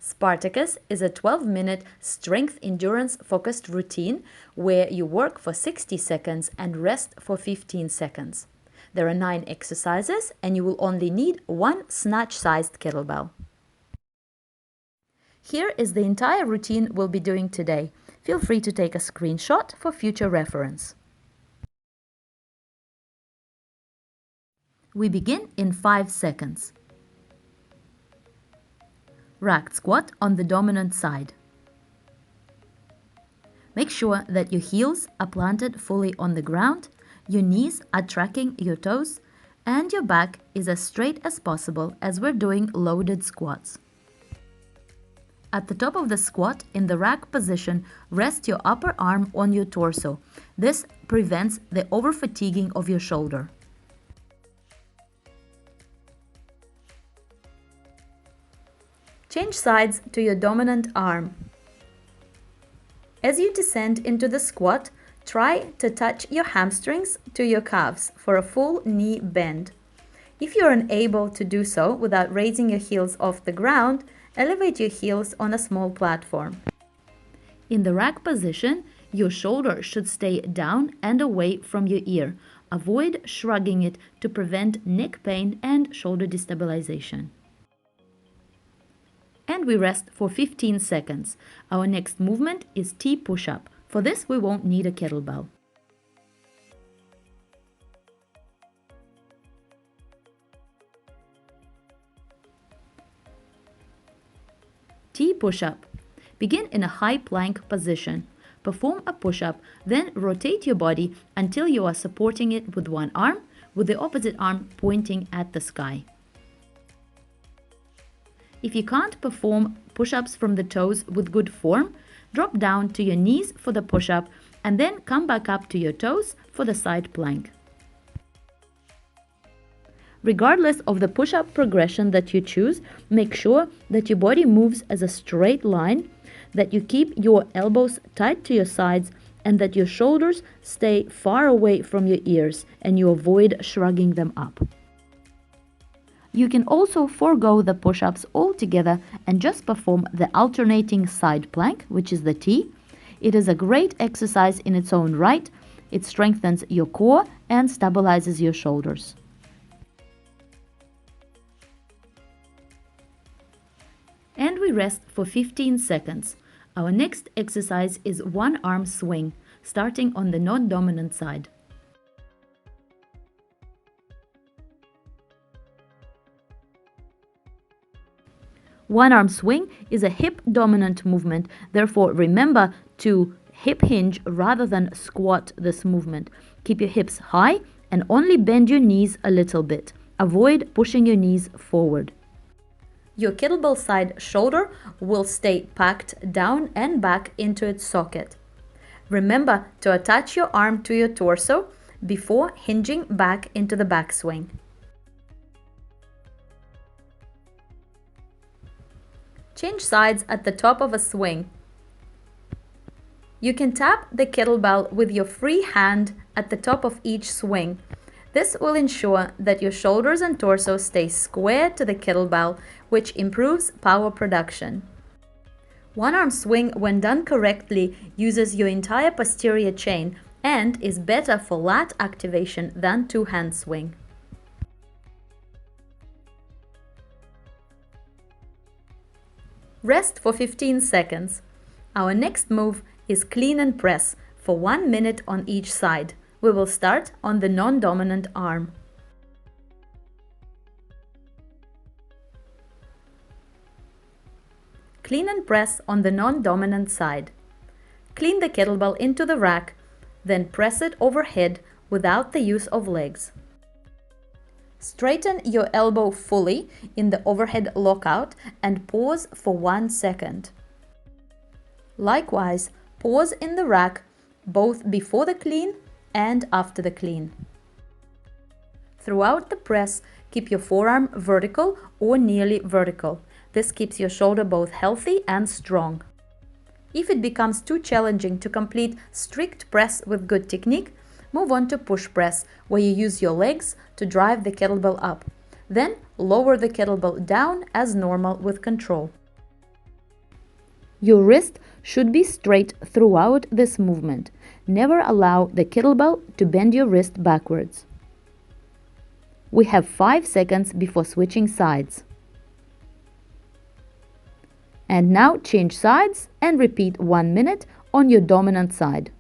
Spartacus is a 12-minute strength endurance focused routine where you work for 60 seconds and rest for 15 seconds. There are 9 exercises and you will only need one snatch-sized kettlebell. Here is the entire routine we'll be doing today. Feel free to take a screenshot for future reference. We begin in 5 seconds. Racked squat on the dominant side. Make sure that your heels are planted fully on the ground, your knees are tracking your toes, and your back is as straight as possible as we're doing loaded squats. At the top of the squat, in the rack position, rest your upper arm on your torso. This prevents the over-fatiguing of your shoulder. Change sides to your dominant arm. As you descend into the squat, try to touch your hamstrings to your calves for a full knee bend. If you're unable to do so without raising your heels off the ground, elevate your heels on a small platform. In the rack position, your shoulder should stay down and away from your ear. Avoid shrugging it to prevent neck pain and shoulder destabilization. And we rest for 15 seconds. Our next movement is T push-up. For this, we won't need a kettlebell. T push-up. Begin in a high plank position. Perform a push-up, then rotate your body until you are supporting it with one arm, with the opposite arm pointing at the sky. If you can't perform push-ups from the toes with good form, drop down to your knees for the push-up and then come back up to your toes for the side plank. Regardless of the push-up progression that you choose, make sure that your body moves as a straight line, that you keep your elbows tight to your sides, and that your shoulders stay far away from your ears and you avoid shrugging them up. You can also forego the push-ups altogether and just perform the alternating side plank, which is the T. It is a great exercise in its own right. It strengthens your core and stabilizes your shoulders. And we rest for 15 seconds. Our next exercise is one arm swing, starting on the non-dominant side. One arm swing is a hip dominant movement, therefore remember to hip hinge rather than squat this movement. Keep your hips high and only bend your knees a little bit. Avoid pushing your knees forward. Your kettlebell side shoulder will stay packed down and back into its socket. Remember to attach your arm to your torso before hinging back into the backswing. Change sides at the top of a swing. You can tap the kettlebell with your free hand at the top of each swing. This will ensure that your shoulders and torso stay square to the kettlebell, which improves power production. One arm swing, when done correctly, uses your entire posterior chain and is better for lat activation than two-hand swing. Rest for 15 seconds. Our next move is clean and press for 1 minute on each side. We will start on the non-dominant arm. Clean and press on the non-dominant side. Clean the kettlebell into the rack, then press it overhead without the use of legs. Straighten your elbow fully in the overhead lockout and pause for 1 second. Likewise, pause in the rack both before the clean and after the clean. Throughout the press, keep your forearm vertical or nearly vertical. This keeps your shoulder both healthy and strong. If it becomes too challenging to complete strict press with good technique, move on to push press, where you use your legs to drive the kettlebell up. Then lower the kettlebell down as normal with control. Your wrist should be straight throughout this movement. Never allow the kettlebell to bend your wrist backwards. We have 5 seconds before switching sides. And now change sides and repeat 1 minute on your dominant side.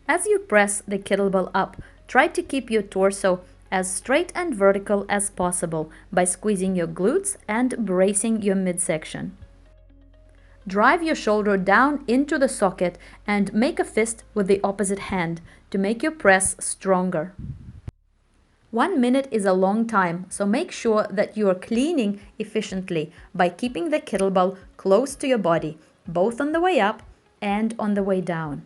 As you press the kettlebell up, try to keep your torso as straight and vertical as possible by squeezing your glutes and bracing your midsection. Drive your shoulder down into the socket and make a fist with the opposite hand to make your press stronger. 1 minute is a long time, so make sure that you are cleaning efficiently by keeping the kettlebell close to your body, both on the way up and on the way down.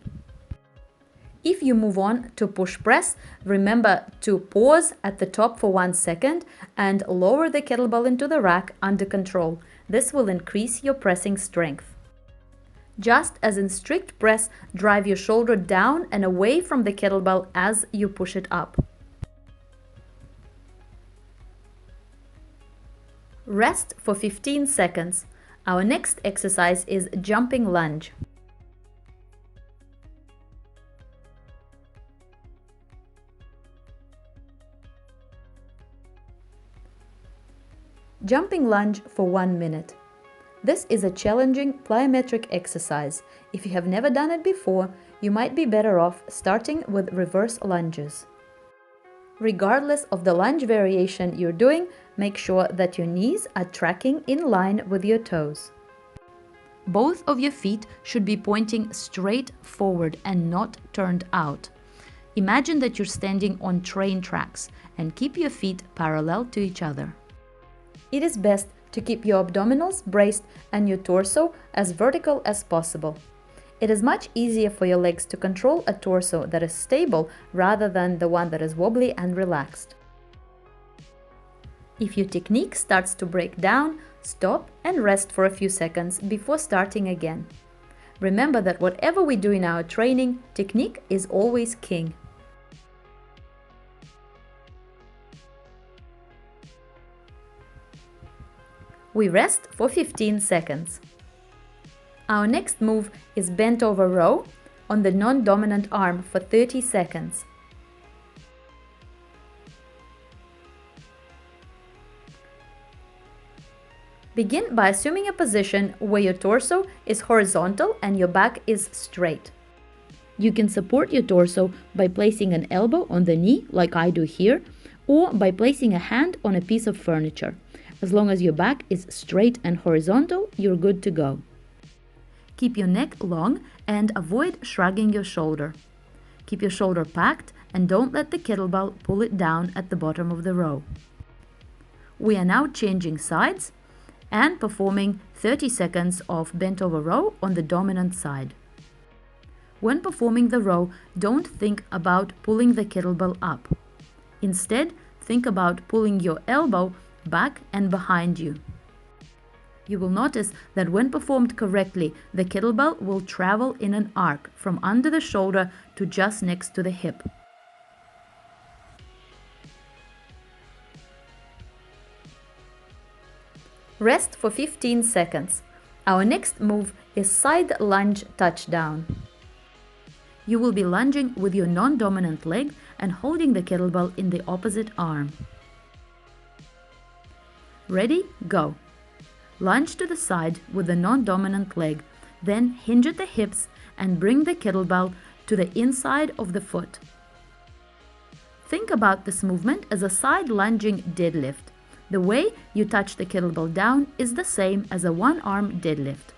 If you move on to push press, remember to pause at the top for 1 second and lower the kettlebell into the rack under control. This will increase your pressing strength. Just as in strict press, drive your shoulder down and away from the kettlebell as you push it up. Rest for 15 seconds. Our next exercise is jumping lunge. Jumping lunge for 1 minute. This is a challenging plyometric exercise. If you have never done it before, you might be better off starting with reverse lunges. Regardless of the lunge variation you're doing, make sure that your knees are tracking in line with your toes. Both of your feet should be pointing straight forward and not turned out. Imagine that you're standing on train tracks and keep your feet parallel to each other. It is best to keep your abdominals braced and your torso as vertical as possible. It is much easier for your legs to control a torso that is stable rather than the one that is wobbly and relaxed. If your technique starts to break down, stop and rest for a few seconds before starting again. Remember that whatever we do in our training, technique is always king. We rest for 15 seconds. Our next move is bent over row on the non-dominant arm for 30 seconds. Begin by assuming a position where your torso is horizontal and your back is straight. You can support your torso by placing an elbow on the knee, like I do here, or by placing a hand on a piece of furniture. As long as your back is straight and horizontal, you're good to go. Keep your neck long and avoid shrugging your shoulder. Keep your shoulder packed and don't let the kettlebell pull it down at the bottom of the row. We are now changing sides and performing 30 seconds of bent over row on the dominant side. When performing the row, don't think about pulling the kettlebell up. Instead, think about pulling your elbow back and behind you. You will notice that when performed correctly, the kettlebell will travel in an arc from under the shoulder to just next to the hip. Rest for 15 seconds. Our next move is side lunge touchdown. You will be lunging with your non-dominant leg and holding the kettlebell in the opposite arm. Ready? Go. Lunge to the side with the non-dominant leg, then hinge at the hips and bring the kettlebell to the inside of the foot. Think about this movement as a side lunging deadlift. The way you touch the kettlebell down is the same as a one-arm deadlift.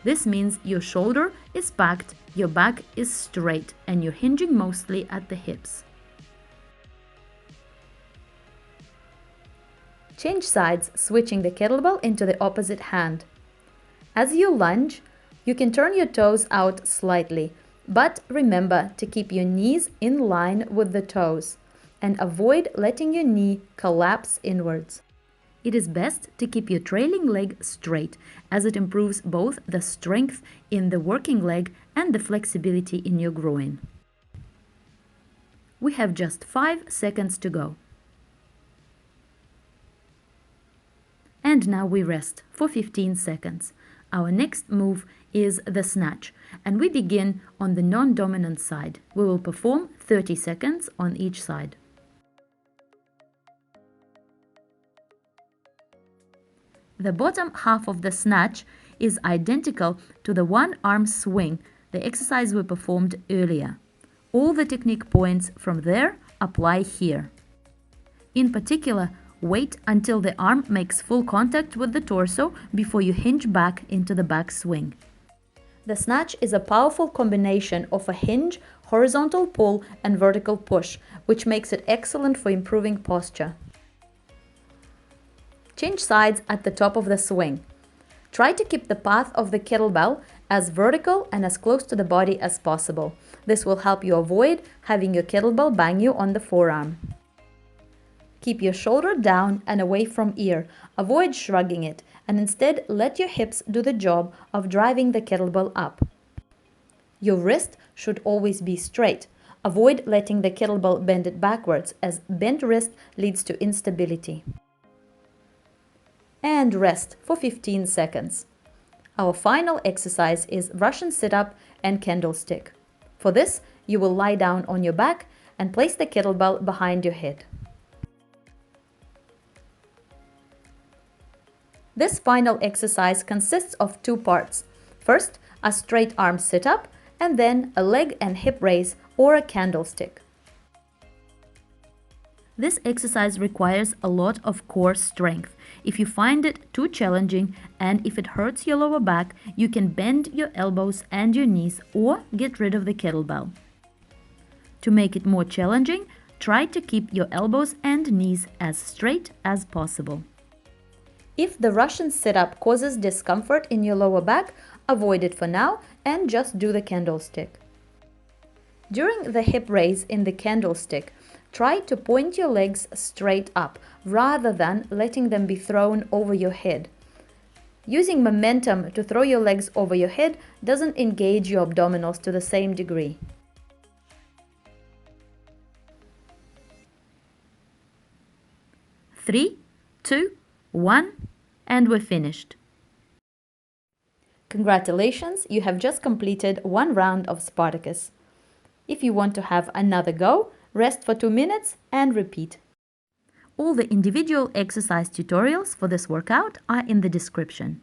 This means your shoulder is packed, your back is straight, and you're hinging mostly at the hips. Change sides, switching the kettlebell into the opposite hand. As you lunge, you can turn your toes out slightly, but remember to keep your knees in line with the toes and avoid letting your knee collapse inwards. It is best to keep your trailing leg straight, as it improves both the strength in the working leg and the flexibility in your groin. We have just 5 seconds to go. And now we rest for 15 seconds. Our next move is the snatch, and we begin on the non-dominant side. We will perform 30 seconds on each side. The bottom half of the snatch is identical to the one-arm swing, the exercise we performed earlier. All the technique points from there apply here. In particular, wait until the arm makes full contact with the torso before you hinge back into the back swing. The snatch is a powerful combination of a hinge, horizontal pull, and vertical push, which makes it excellent for improving posture. Change sides at the top of the swing. Try to keep the path of the kettlebell as vertical and as close to the body as possible. This will help you avoid having your kettlebell bang you on the forearm. Keep your shoulder down and away from ear. Avoid shrugging it, and instead let your hips do the job of driving the kettlebell up. Your wrist should always be straight. Avoid letting the kettlebell bend it backwards, as bent wrist leads to instability. And rest for 15 seconds. Our final exercise is Russian sit-up and candlestick. For this, you will lie down on your back and place the kettlebell behind your head. This final exercise consists of two parts. First, a straight arm sit-up, and then a leg and hip raise or a candlestick. This exercise requires a lot of core strength. If you find it too challenging and if it hurts your lower back, you can bend your elbows and your knees or get rid of the kettlebell. To make it more challenging, try to keep your elbows and knees as straight as possible. If the Russian sit-up causes discomfort in your lower back, avoid it for now and just do the candlestick. During the hip raise in the candlestick, try to point your legs straight up rather than letting them be thrown over your head. Using momentum to throw your legs over your head doesn't engage your abdominals to the same degree. Three, two, 1, and we're finished. Congratulations, you have just completed one round of Spartacus. If you want to have another go, rest for 2 minutes and repeat. All the individual exercise tutorials for this workout are in the description.